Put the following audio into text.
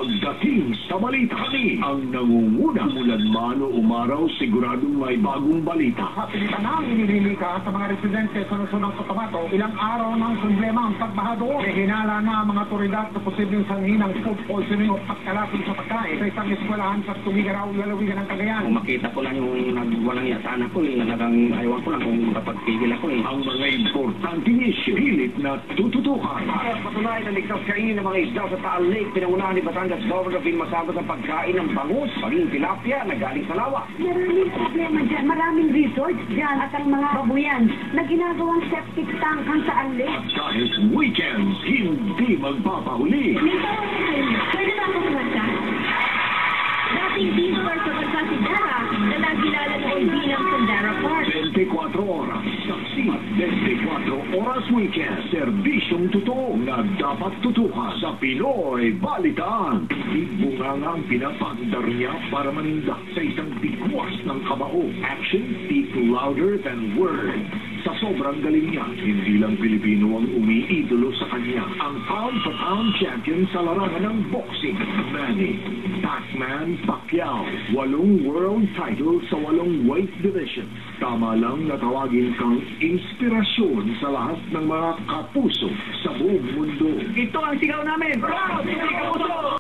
Pagdating sa balita kami, ang nangunguna mulan man o umaraw siguradong may bagong balita. Kapilitan na ang inililika sa mga residente sa Luzon ng Cotabato, ilang araw ng problema ang pagbaha doon. May hinala na ang mga otoridad sa posibleng sanhi ng food poisoning o pagkalapin sa pagkain sa isang eskwelahan sa Tumigaraw, lalawigan ng Cagayan. Kung makita ko lang yung nagwalang yasaan ako, talagang ayawan ko lang kung kapagpigil ako. Ang mga importanteng issue, hilit na tututukan. Para patunay na ligtas kainin ng mga isda sa Taal Lake, pinangunahan ni Batangas Governor Vilma Sabas ang pagkain ng bangus, maging tilapia na galing sa lawa. Maraming problema dyan, maraming resorts dyan at ang mga babuyan na ginagawang septic tank ang Taal Lake. At kahit weekends, hindi magpapahuli. May tanong ko kayo, pwede ba akong kumanta? Dating teaser sa bansa si Dara na nagkilala noon bilang Sandara Park. 24 oras, saksi, 24 oras weekend, serbisyong totoo na dapat tutukan sa Pinoy Balitaan. Bunga ang pinapandar niya para manindak sa isang bigwas ng kabao. Action speak louder than words. Sa sobrang galing niya, hindi lang Pilipino ang umiidolo sa kanya. Ang pound-for-pound champion sa larangan ng boxing, Manny Pacman Pacquiao. 8 world titles sa 8 weight division. Tama lang na tawagin kang inspirasyon sa lahat ng mga kapuso sa buong mundo. Ito ang sigaw namin! Bravo!